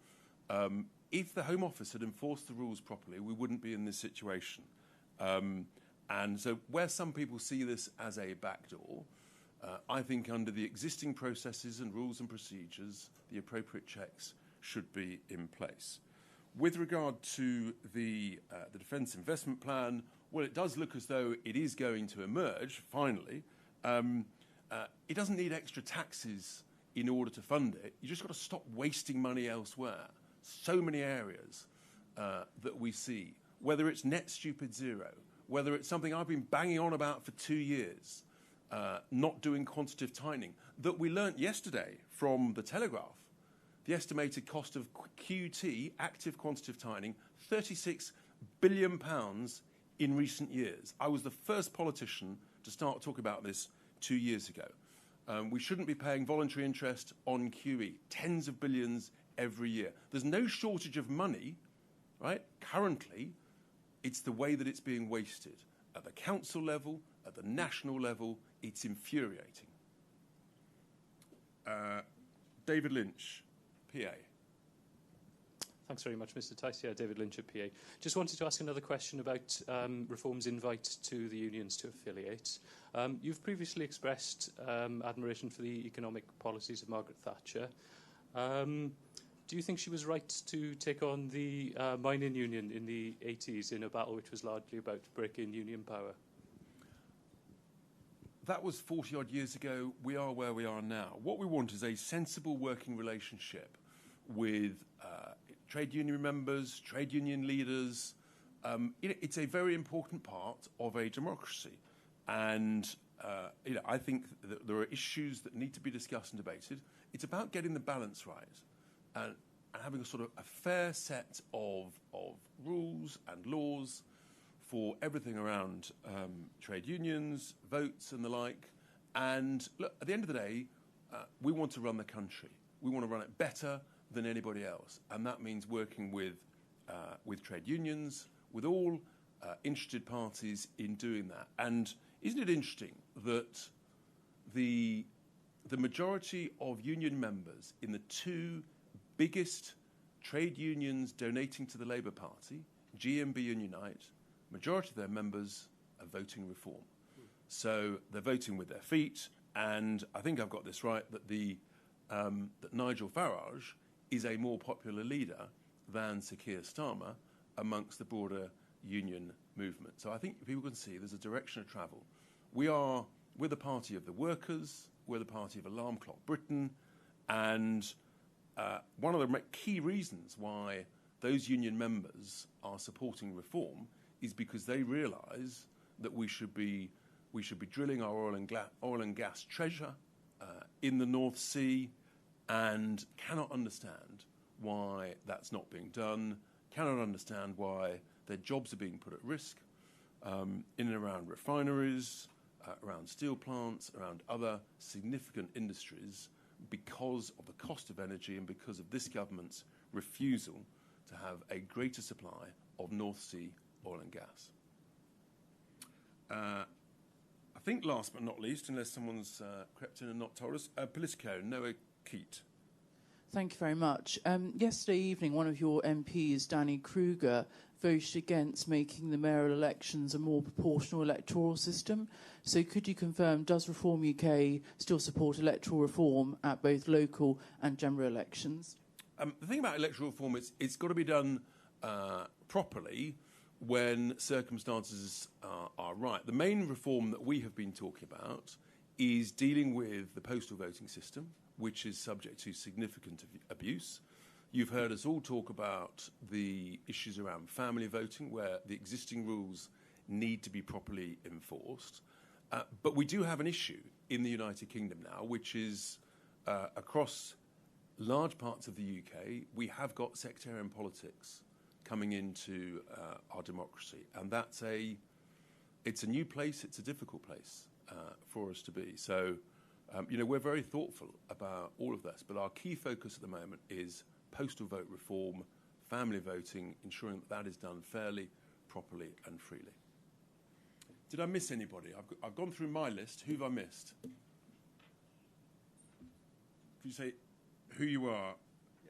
If the Home Office had enforced the rules properly, we wouldn't be in this situation. And so where some people see this as a backdoor, I think under the existing processes and rules and procedures, the appropriate checks should be in place. With regard to the Defence Investment Plan, well, it does look as though it is going to emerge, finally. It doesn't need extra taxes in order to fund it. You just got to stop wasting money elsewhere. So many areas that we see, whether it's net stupid zero, whether it's something I've been banging on about for 2 years, not doing quantitative tightening, that we learnt yesterday from the Telegraph. The estimated cost of QT, active quantitative tightening, £36 billion in recent years. I was the first politician to start talking about this 2 years ago. We shouldn't be paying voluntary interest on QE, tens of billions every year. There's no shortage of money, right? Currently, it's the way that it's being wasted. At the council level, at the national level, it's infuriating. David Lynch, PA. Thanks very much, Mr. Tice. Yeah, David Lynch at PA. Just wanted to ask another question about Reform's invite to the unions to affiliate. You've previously expressed admiration for the economic policies of Margaret Thatcher. Do you think she was right to take on the mining union in the 80s in a battle which was largely about breaking union power? That was 40-odd years ago. We are where we are now. What we want is a sensible working relationship with trade union members, trade union leaders. It's a very important part of a democracy. And I think that there are issues that need to be discussed and debated. It's about getting the balance right and having a sort of a fair set of rules and laws for everything around trade unions, votes and the like. And look, at the end of the day, we want to run the country. We want to run it better than anybody else. And that means working with trade unions, with all interested parties in doing that. And isn't it interesting that the majority of union members in the two biggest trade unions donating to the Labour Party, GMB and Unite, majority of their members are voting Reform. So they're voting with their feet, and I think I've got this right, that that Nigel Farage is a more popular leader than Sir Keir Starmer amongst the broader union movement. So I think people can see there's a direction of travel. We're the party of the workers, we're the party of Alarm Clock Britain, and one of the key reasons why those union members are supporting Reform is because they realise that we should be drilling our oil and gas treasure in the North Sea, and cannot understand why that's not being done, cannot understand why their jobs are being put at risk in and around refineries, around steel plants, around other significant industries, because of the cost of energy and because of this government's refusal to have a greater supply of North Sea oil and gas. I think last but not least, unless someone's crept in and not told us, Politico, Noah Keat. Thank you very much. Yesterday evening, one of your MPs, Danny Kruger, voted against making the mayoral elections a more proportional electoral system. So could you confirm, does Reform UK still support electoral reform at both local and general elections? The thing about electoral reform is it's got to be done properly when circumstances are right. The main reform that we have been talking about is dealing with the postal voting system, which is subject to significant abuse. You've heard us all talk about the issues around family voting, where the existing rules need to be properly enforced. But we do have an issue in the United Kingdom now, which is across large parts of the UK, we have got sectarian politics coming into our democracy. And it's a new place, it's a difficult place for us to be. So, we're very thoughtful about all of this, but our key focus at the moment is postal vote reform, family voting, ensuring that is done fairly, properly and freely. Did I miss anybody? I've gone through my list. Who have I missed? Could you say who you are?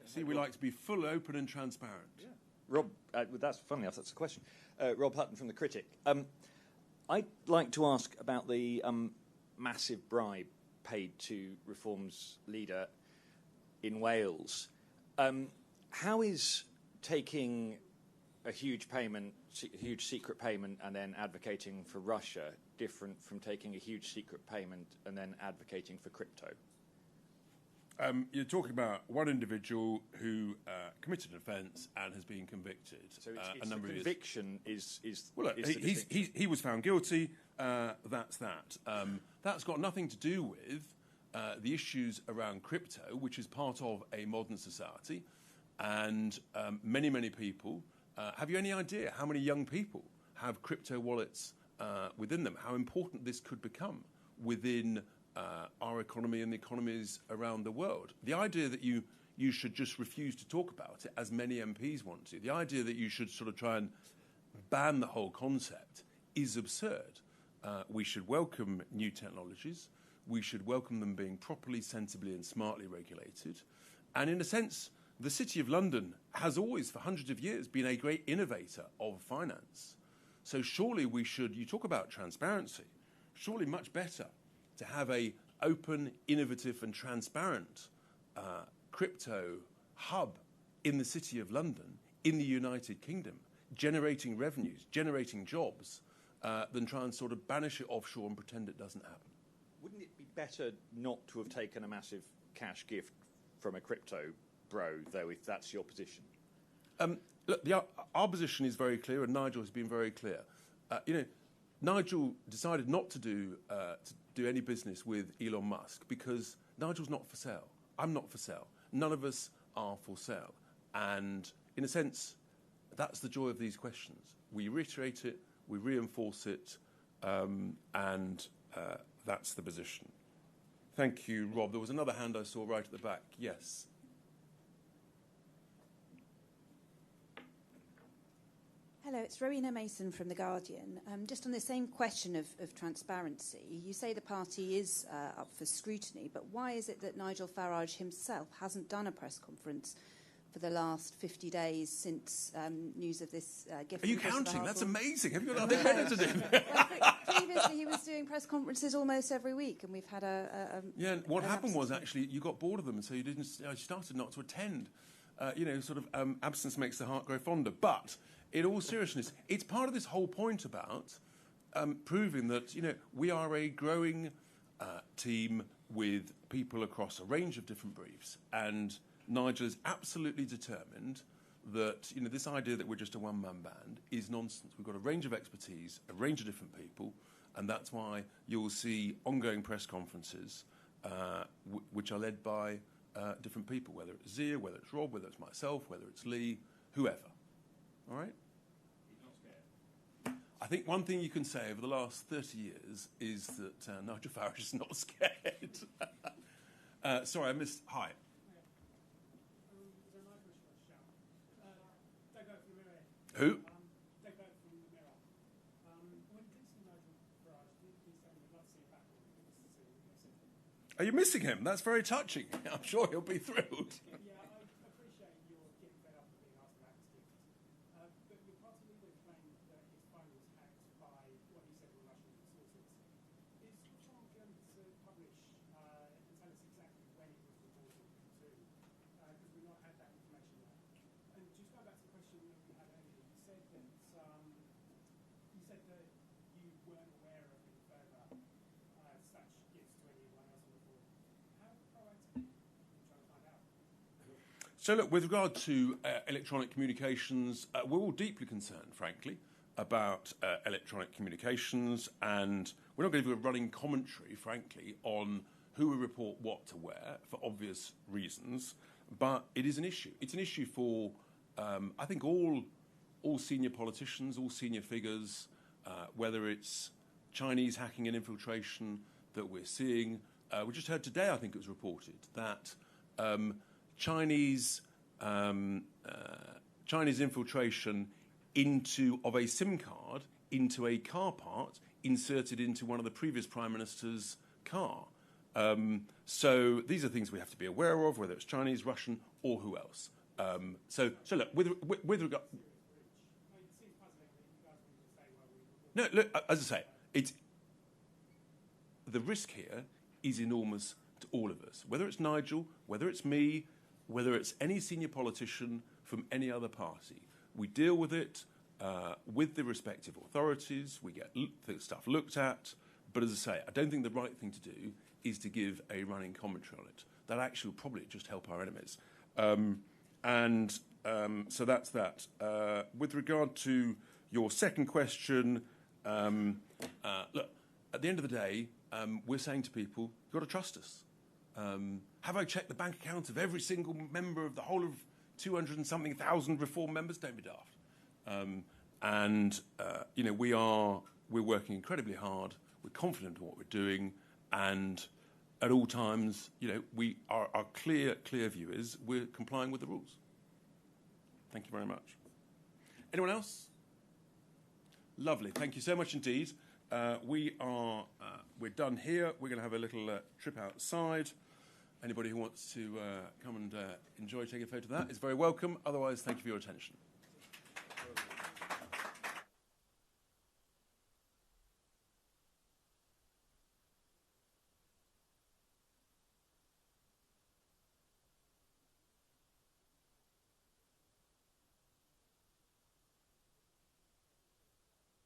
See, we like to be full, open and transparent. Yeah. Rob, that's funny enough, that's a question. Rob Hutton from The Critic. I'd like to ask about the massive bribe paid to Reform's leader in Wales. How is taking a huge secret payment and then advocating for Russia different from taking a huge secret payment and then advocating for crypto? You're talking about one individual who committed an offence and has been convicted. So it's a number of years. Conviction is Well, look, he was found guilty. That's that. That's got nothing to do with the issues around crypto, which is part of a modern society, and many, many people. Have you any idea how many young people have crypto wallets within them? How important this could become within our economy and the economies around the world. The idea that you should just refuse to talk about it, as many MPs want to, the idea that you should sort of try and ban the whole concept is absurd. We should welcome new technologies. We should welcome them being properly, sensibly and smartly regulated. And in a sense, the City of London has always, for hundreds of years, been a great innovator of finance. So surely we should, you talk about transparency, surely much better to have a open, innovative and transparent crypto hub in the City of London, in the United Kingdom, generating revenues, generating jobs, than try and sort of banish it offshore and pretend it doesn't happen. Wouldn't it be better not to have taken a massive cash gift from a crypto bro, though, if that's your position? Look, our position is very clear, and Nigel has been very clear. Nigel decided not to do any business with Elon Musk because Nigel's not for sale. I'm not for sale. None of us are for sale. And in a sense, that's the joy of these questions. We reiterate it, we reinforce it, and that's the position. Thank you, Rob. There was another hand I saw right at the back. Yes. Hello, it's Rowena Mason from The Guardian. Just on the same question of transparency, you say the party is up for scrutiny, but why is it that Nigel Farage himself hasn't done a press conference for the last 50 days since news of this gift? Are you counting? That's amazing. Have you got nothing better to do? Previously, he was doing press conferences almost every week, and we've had Yeah, what happened was actually you got bored of them, and so you didn't. You started not to attend. Absence makes the heart grow fonder. But in all seriousness, it's part of this whole point about proving that we are a growing team with people across a range of different briefs, and Nigel is absolutely determined that this idea that we're just a one-man band is nonsense. We've got a range of expertise, a range of different people, and that's why you'll see ongoing press conferences which are led by different people, whether it's Zia, whether it's Rob, whether it's myself, whether it's Lee, whoever. All right? I think one thing you can say over the last 30 years is that Nigel Farage is not scared. Sorry, I missed. Hi. Who? Are you missing him? That's very touching. I'm sure he'll be thrilled. So look, with regard to electronic communications, we're all deeply concerned, frankly, about electronic communications, and we're not going to give a running commentary, frankly, on who we report what to where, for obvious reasons, but it is an issue. It's an issue for, I think, all senior politicians, all senior figures, whether it's Chinese hacking and infiltration that we're seeing. We just heard today, I think it was reported, that Chinese infiltration of a SIM card into a car part inserted into one of the previous Prime Minister's car. So these are things we have to be aware of, whether it's Chinese, Russian, or who else. So look, with regard... No, look, as I say, the risk here is enormous to all of us, whether it's Nigel, whether it's me, whether it's any senior politician from any other party. We deal with it with the respective authorities. We get the stuff looked at. But as I say, I don't think the right thing to do is to give a running commentary on it. That actually will probably just help our enemies. So that's that. With regard to your second question, look, at the end of the day, we're saying to people, you've got to trust us. Have I checked the bank accounts of every single member of the whole of 200 and something thousand Reform members? Don't be daft. We're working incredibly hard. We're confident in what we're doing, and at all times, our clear view is we're complying with the rules. Thank you very much. Anyone else? Lovely. Thank you so much indeed. We're done here. We're going to have a little trip outside. Anybody who wants to come and enjoy taking a photo of that is very welcome. Otherwise, thank you for your attention.